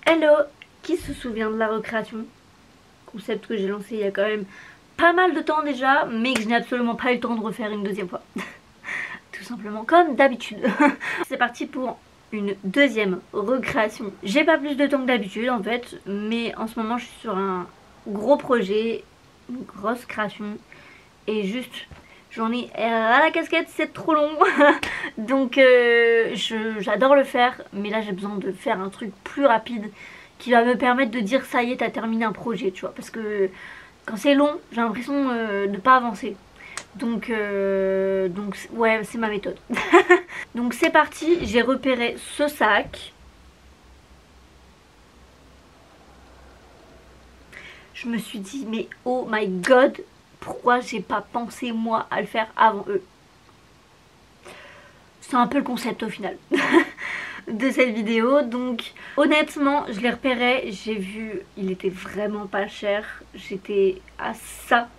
Hello, qui se souvient de la recréation? Concept que j'ai lancé il y a quand même pas mal de temps déjà, mais que je n'ai absolument pas eu le temps de refaire une deuxième fois. Tout simplement comme d'habitude. C'est parti pour une deuxième recréation. J'ai pas plus de temps que d'habitude en fait, mais en ce moment je suis sur un gros projet, une grosse création, et juste j'en ai à la casquette, c'est trop long. Donc j'adore le faire, mais là j'ai besoin de faire un truc plus rapide qui va me permettre de dire ça y est, t'as terminé un projet, tu vois. Parce que quand c'est long, j'ai l'impression de pas avancer. Donc ouais, c'est ma méthode. Donc c'est parti, j'ai repéré ce sac. Je me suis dit, mais oh my god, pourquoi j'ai pas pensé moi à le faire avant eux? C'est un peu le concept au final de cette vidéo. Donc honnêtement je l'ai repéré, j'ai vu, il était vraiment pas cher. J'étais à ça,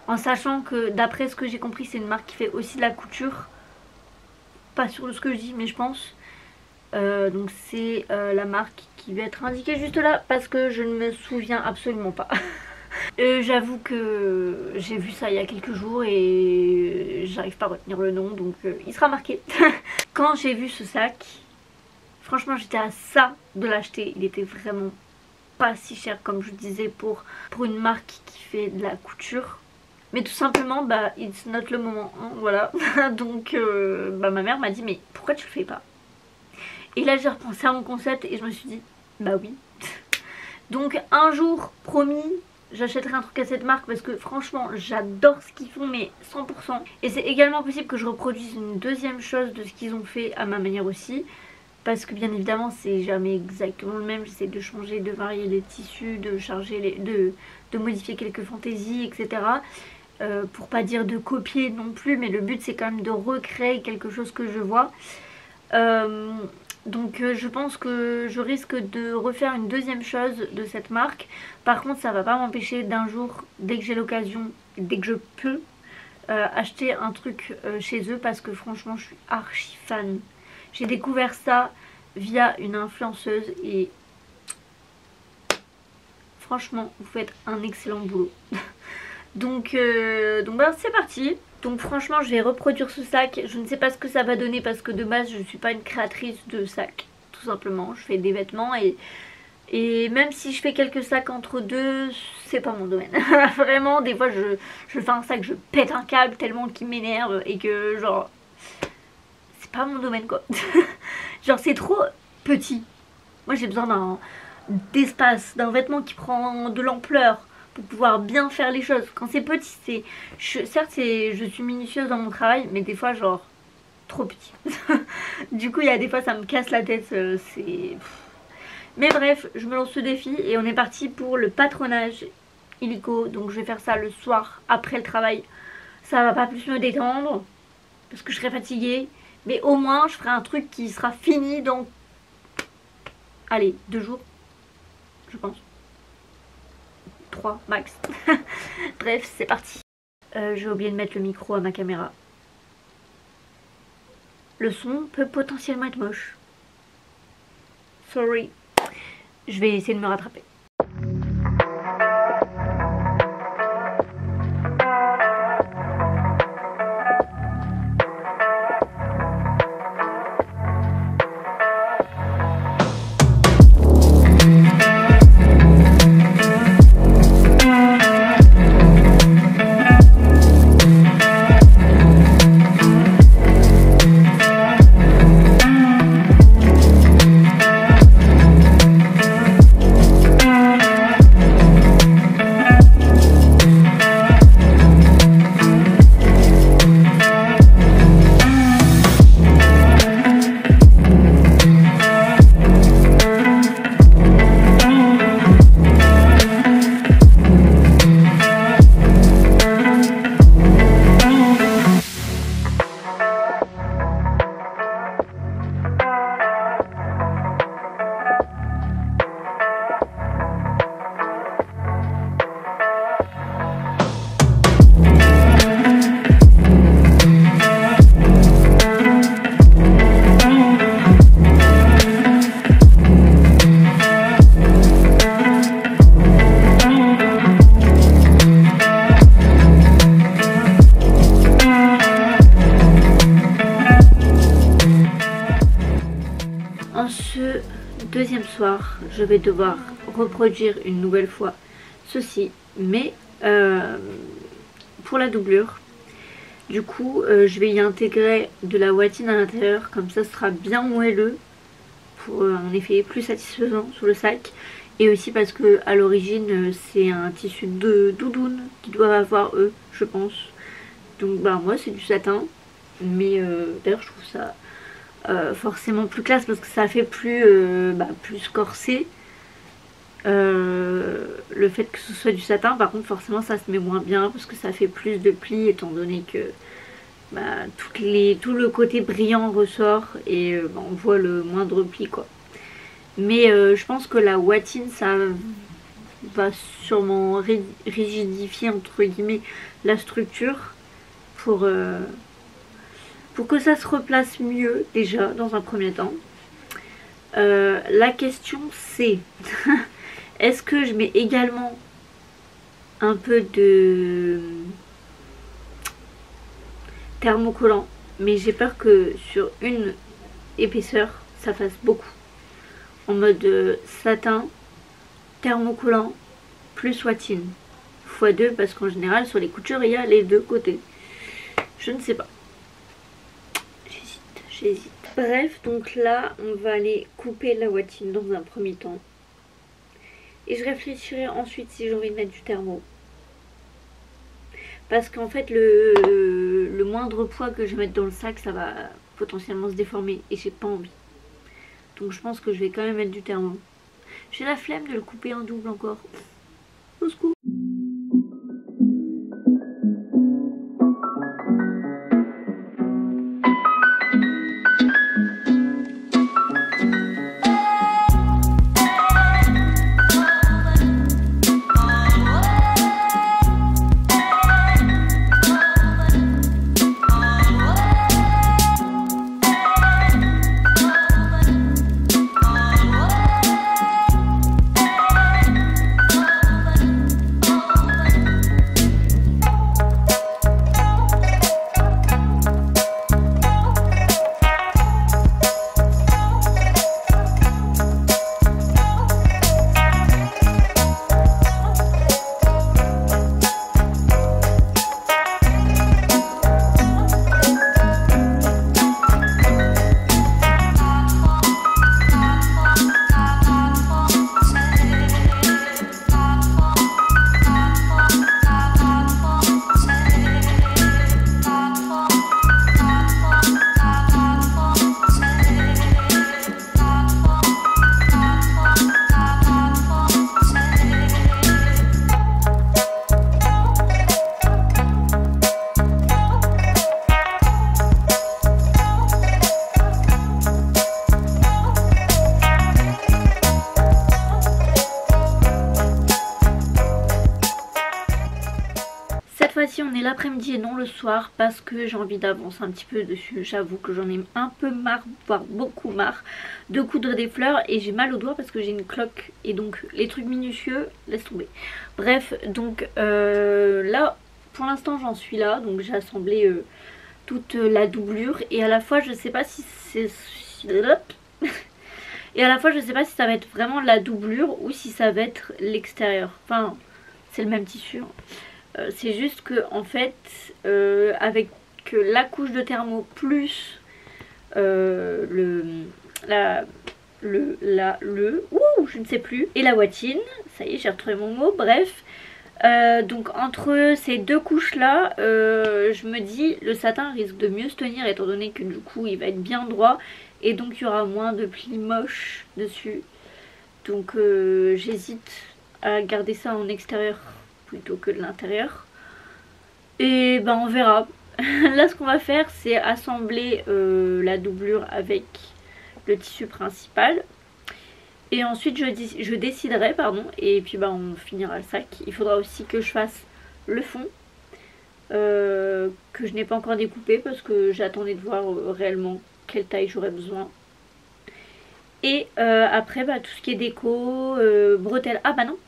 en sachant que d'après ce que j'ai compris c'est une marque qui fait aussi de la couture. Pas sûr de ce que je dis mais je pense. Donc c'est la marque qui va être indiquée juste là parce que je ne me souviens absolument pas. J'avoue que j'ai vu ça il y a quelques jours et j'arrive pas à retenir le nom, donc il sera marqué. Quand j'ai vu ce sac, franchement j'étais à ça de l'acheter. Il était vraiment pas si cher comme je disais pour une marque qui fait de la couture. Mais tout simplement bah it's not le moment, hein, voilà. Donc bah ma mère m'a dit mais pourquoi tu le fais pas? Et là j'ai repensé à mon concept et je me suis dit bah oui. Donc un jour promis, j'achèterai un truc à cette marque parce que franchement j'adore ce qu'ils font, mais 100%. Et c'est également possible que je reproduise une deuxième chose de ce qu'ils ont fait à ma manière aussi, parce que bien évidemment c'est jamais exactement le même. J'essaie de changer, de varier les tissus, de charger de modifier quelques fantaisies, etc. Pour pas dire de copier non plus, mais le but c'est quand même de recréer quelque chose que je vois. Donc je pense que je risque de refaire une deuxième chose de cette marque. Par contre ça va pas m'empêcher d'un jour, dès que j'ai l'occasion, dès que je peux, acheter un truc chez eux, parce que franchement je suis archi fan. J'ai découvert ça via une influenceuse et franchement vous faites un excellent boulot. Donc bah, c'est parti. Donc franchement je vais reproduire ce sac. Je ne sais pas ce que ça va donner parce que de base je ne suis pas une créatrice de sacs. Tout simplement je fais des vêtements et même si je fais quelques sacs entre deux, c'est pas mon domaine. Vraiment des fois je fais un sac, je pète un câble tellement qu'il m'énerve et que genre c'est pas mon domaine quoi. Genre c'est trop petit. Moi j'ai besoin d'espace, d'un vêtement qui prend de l'ampleur pour pouvoir bien faire les choses. Quand c'est petit, certes je suis minutieuse dans mon travail, mais des fois genre trop petit. Du coup il y a des fois ça me casse la tête, mais bref, je me lance ce défi et on est parti pour le patronage illico. Donc je vais faire ça le soir après le travail. Ça va pas plus me détendre parce que je serai fatiguée, mais au moins je ferai un truc qui sera fini dans, allez, 2 jours je pense, 3 max. Bref, c'est parti. J'ai oublié de mettre le micro à ma caméra. Le son peut potentiellement être moche. Sorry. Je vais essayer de me rattraper. soir je vais devoir reproduire une nouvelle fois ceci, mais pour la doublure. Du coup je vais y intégrer de la watine à l'intérieur, comme ça ce sera bien moelleux pour un effet plus satisfaisant sur le sac. Et aussi parce que à l'origine c'est un tissu de doudoune qu'ils doivent avoir eux, je pense. Donc bah moi c'est du satin, mais d'ailleurs je trouve ça forcément plus classe parce que ça fait plus, plus corset. Le fait que ce soit du satin, par contre forcément ça se met moins bien parce que ça fait plus de plis, étant donné que tout le côté brillant ressort et on voit le moindre pli quoi. Mais je pense que la watine ça va sûrement rigidifier entre guillemets la structure pour que ça se replace mieux déjà dans un premier temps. La question c'est est-ce que je mets également un peu de thermocollant, mais j'ai peur que sur une épaisseur ça fasse beaucoup, en mode satin, thermocollant plus watine x2, parce qu'en général sur les coutures il y a les deux côtés. Je ne sais pas, j'hésite. Bref, donc là on va aller couper la watine dans un premier temps et je réfléchirai ensuite si j'ai envie de mettre du thermo, parce qu'en fait le moindre poids que je vais mettre dans le sac ça va potentiellement se déformer et j'ai pas envie. Donc je pense que je vais quand même mettre du thermo. J'ai la flemme de le couper en double encore. Au secours. On est l'après-midi et non le soir parce que j'ai envie d'avancer un petit peu dessus. J'avoue que j'en ai un peu marre, voire beaucoup marre de coudre des fleurs et j'ai mal aux doigts parce que j'ai une cloque et donc les trucs minutieux, laisse tomber. Bref, donc là pour l'instant j'en suis là, donc j'ai assemblé toute la doublure et à la fois je sais pas si c'est et à la fois je sais pas si ça va être vraiment la doublure ou si ça va être l'extérieur. Enfin c'est le même tissu hein. C'est juste que en fait avec la couche de thermo plus je ne sais plus, et la watine, ça y est j'ai retrouvé mon mot, bref. Donc entre ces deux couches là je me dis le satin risque de mieux se tenir étant donné que du coup il va être bien droit et donc il y aura moins de plis moches dessus. Donc j'hésite à garder ça en extérieur plutôt que de l'intérieur. Et ben on verra. Là ce qu'on va faire c'est assembler la doublure avec le tissu principal. Et ensuite je déciderai pardon. Et puis ben on finira le sac. Il faudra aussi que je fasse le fond. Que je n'ai pas encore découpé parce que j'attendais de voir réellement quelle taille j'aurais besoin. Et après bah, tout ce qui est déco, bretelles. Ah bah non.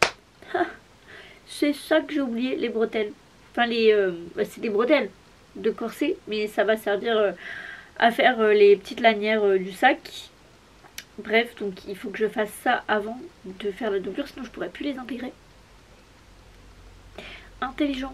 C'est ça que j'ai oublié, les bretelles. Enfin c'est des bretelles de corset, mais ça va servir à faire les petites lanières du sac. Bref, donc il faut que je fasse ça avant de faire la doublure, sinon je pourrais plus les intégrer. Intelligent.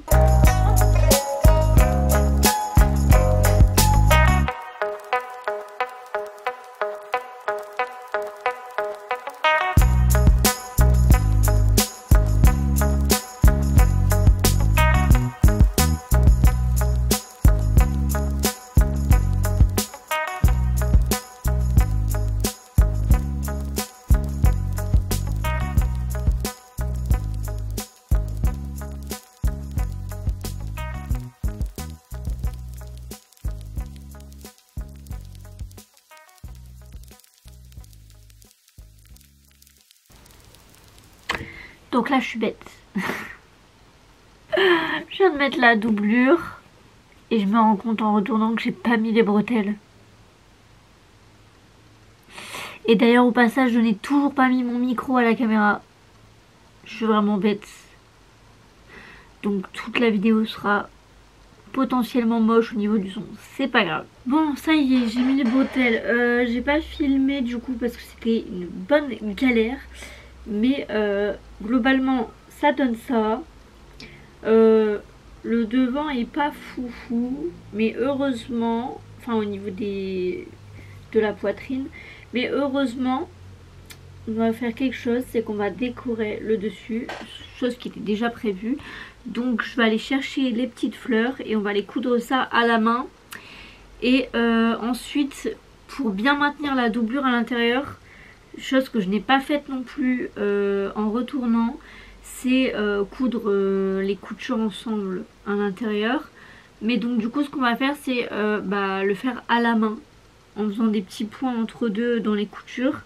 Donc là je suis bête. Je viens de mettre la doublure et je me rends compte en retournant que j'ai pas mis les bretelles. Et d'ailleurs au passage je n'ai toujours pas mis mon micro à la caméra. Je suis vraiment bête. Donc toute la vidéo sera potentiellement moche au niveau du son. C'est pas grave. Bon ça y est, j'ai mis les bretelles. J'ai pas filmé du coup parce que c'était une bonne galère. Mais globalement ça donne ça. Le devant est pas foufou, mais heureusement, enfin au niveau de la poitrine, mais heureusement on va faire quelque chose, c'est qu'on va décorer le dessus, chose qui était déjà prévue. Donc je vais aller chercher les petites fleurs et on va les coudre ça à la main. Et ensuite, pour bien maintenir la doublure à l'intérieur, chose que je n'ai pas faite non plus en retournant, c'est coudre les coutures ensemble à l'intérieur. Mais donc du coup ce qu'on va faire c'est le faire à la main en faisant des petits points entre deux dans les coutures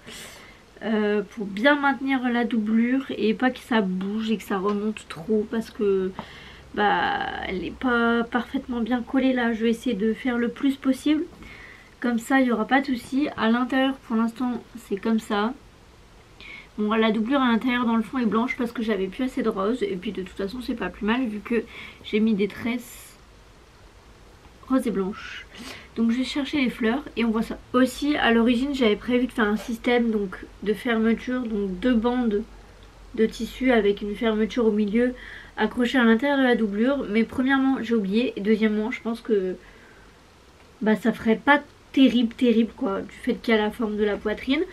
pour bien maintenir la doublure et pas que ça bouge et que ça remonte trop, parce que elle n'est pas parfaitement bien collée là. Je vais essayer de faire le plus possible, comme ça il n'y aura pas de souci. À l'intérieur pour l'instant c'est comme ça. Bon, la doublure à l'intérieur dans le fond est blanche parce que j'avais plus assez de rose. Et puis de toute façon c'est pas plus mal vu que j'ai mis des tresses roses et blanches. Donc je vais chercher les fleurs et on voit ça. Aussi à l'origine j'avais prévu de faire un système donc de fermeture, donc 2 bandes de tissu avec une fermeture au milieu accrochée à l'intérieur de la doublure. Mais premièrement j'ai oublié, et deuxièmement je pense que ça ferait pas terrible quoi, du fait qu'il y a la forme de la poitrine.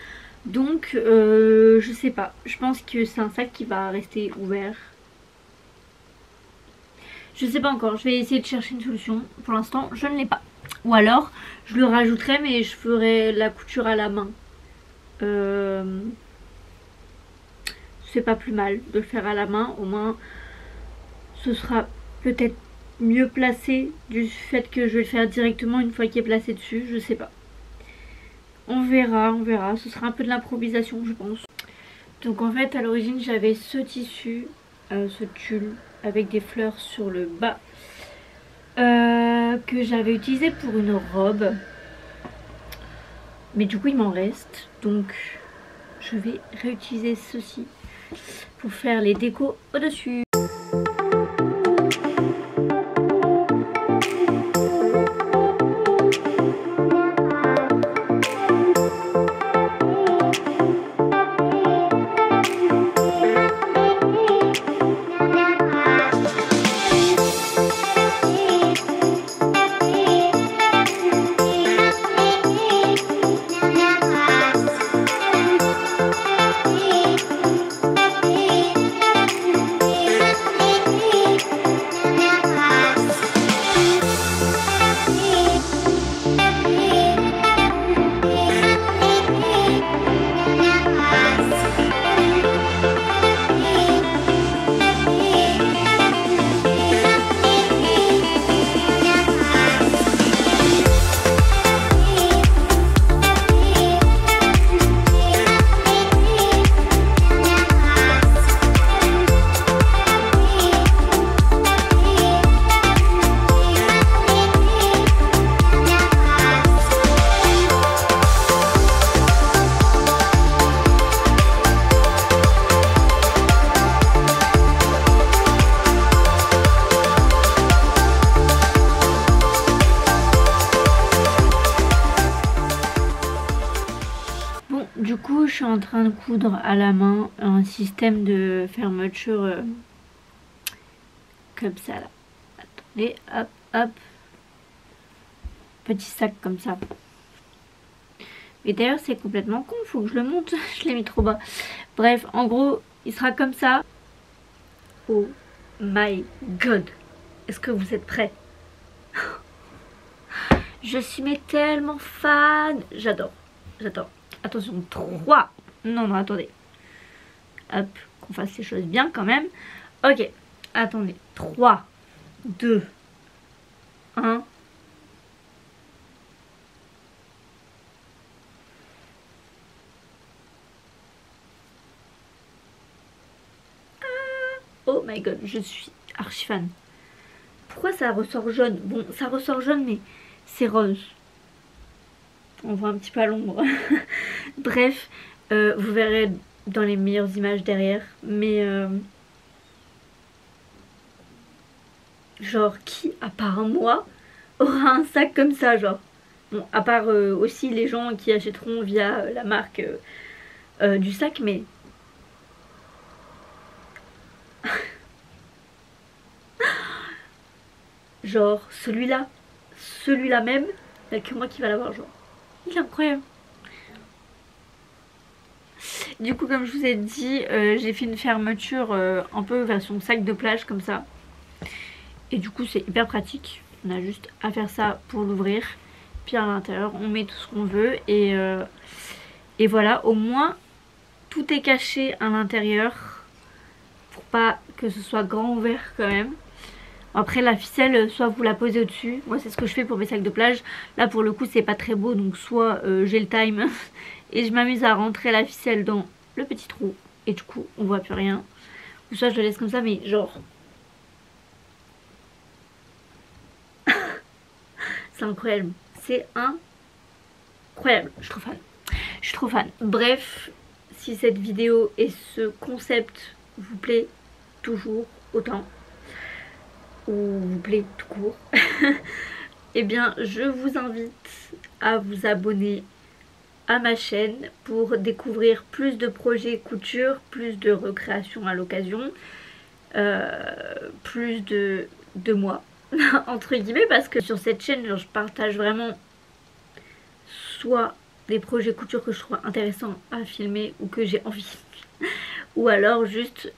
Donc je sais pas, je pense que c'est un sac qui va rester ouvert. Je sais pas encore, je vais essayer de chercher une solution. Pour l'instant je ne l'ai pas. Ou alors je le rajouterai mais je ferai la couture à la main. C'est pas plus mal de le faire à la main, au moins ce sera peut-être mieux placé du fait que je vais le faire directement une fois qu'il est placé dessus, je sais pas. On verra, ce sera un peu de l'improvisation je pense. Donc en fait à l'origine j'avais ce tissu, ce tulle avec des fleurs sur le bas que j'avais utilisé pour une robe. Mais du coup il m'en reste, donc je vais réutiliser ceci pour faire les décos au dessus. en train de coudre à la main un système de fermeture comme ça là. Attendez, hop, hop. Petit sac comme ça. Mais d'ailleurs c'est complètement con, faut que je le monte. Je l'ai mis trop bas. Bref, en gros, il sera comme ça. Oh my god. Est-ce que vous êtes prêts? Je suis mais tellement fan. J'adore. J'adore. Attention, 3. Non, attendez. Hop, qu'on fasse les choses bien quand même. Ok, attendez. 3, 2, 1. Oh my god, je suis archi fan. Pourquoi ça ressort jaune? Bon, ça ressort jaune, mais c'est rose. On voit un petit peu à l'ombre. Bref, vous verrez dans les meilleures images derrière. Mais genre, qui, à part moi, aura un sac comme ça, genre? Bon, à part aussi les gens qui achèteront via la marque du sac, mais... Genre, celui-là même, il n'y a que moi qui va l'avoir, genre. Il est incroyable. Du coup, comme je vous ai dit, j'ai fait une fermeture un peu version sac de plage comme ça. Et du coup, c'est hyper pratique. On a juste à faire ça pour l'ouvrir. Puis à l'intérieur, on met tout ce qu'on veut. Et voilà, au moins, tout est caché à l'intérieur. Pour pas que ce soit grand ouvert quand même. Après la ficelle, soit vous la posez au-dessus. Moi c'est ce que je fais pour mes sacs de plage. Là pour le coup c'est pas très beau, donc soit j'ai le time et je m'amuse à rentrer la ficelle dans le petit trou. Et du coup on voit plus rien. Ou soit je le laisse comme ça, mais genre... c'est incroyable. C'est incroyable. Je suis trop fan. Je suis trop fan. Bref, si cette vidéo et ce concept vous plaît toujours autant, ou vous plaît tout court, eh bien je vous invite à vous abonner à ma chaîne pour découvrir plus de projets couture, plus de recréations à l'occasion, plus de moi entre guillemets, parce que sur cette chaîne je partage vraiment soit des projets couture que je trouve intéressants à filmer ou que j'ai envie, ou alors juste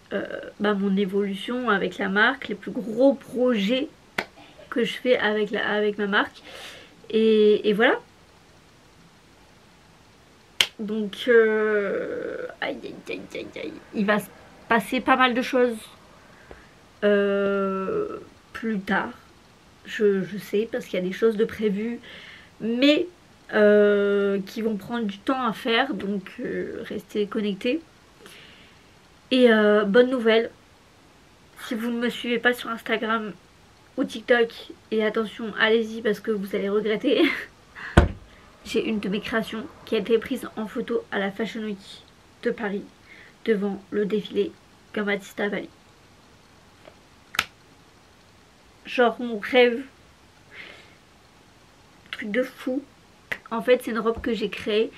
mon évolution avec la marque, les plus gros projets que je fais avec ma marque, et voilà. Donc aïe aïe aïe aïe aïe, il va se passer pas mal de choses plus tard, je sais, parce qu'il y a des choses de prévues, mais qui vont prendre du temps à faire, donc restez connectés. Et bonne nouvelle, si vous ne me suivez pas sur Instagram ou TikTok, et attention, allez-y parce que vous allez regretter, j'ai une de mes créations qui a été prise en photo à la Fashion Week de Paris, devant le défilé Giambattista Valli. Genre mon rêve, truc de fou. En fait c'est une robe que j'ai créée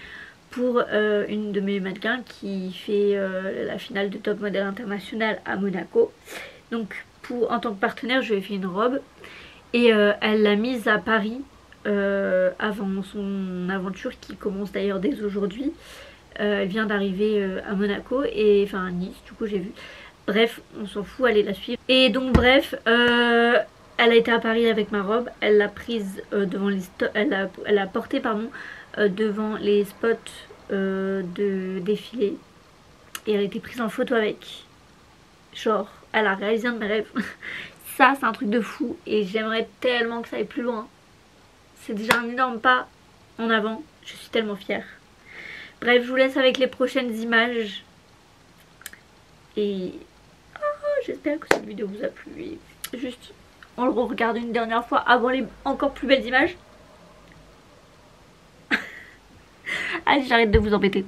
pour une de mes mannequins qui fait la finale de Top Model International à Monaco. Donc en tant que partenaire je lui ai fait une robe et elle l'a mise à Paris avant son aventure qui commence d'ailleurs dès aujourd'hui. Elle vient d'arriver à Monaco, et enfin à Nice, du coup j'ai vu. Bref, on s'en fout, allez la suivre. Et donc bref, elle a été à Paris avec ma robe, elle l'a prise devant les elle a porté pardon devant les spots de défilé, et elle a été prise en photo avec. Genre, elle a réalisé un de mes rêves. Ça c'est un truc de fou et j'aimerais tellement que ça aille plus loin. C'est déjà un énorme pas en avant, je suis tellement fière. Bref, je vous laisse avec les prochaines images. Et j'espère que cette vidéo vous a plu. Et juste, on le regarde une dernière fois avant les encore plus belles images. Allez, j'arrête de vous embêter.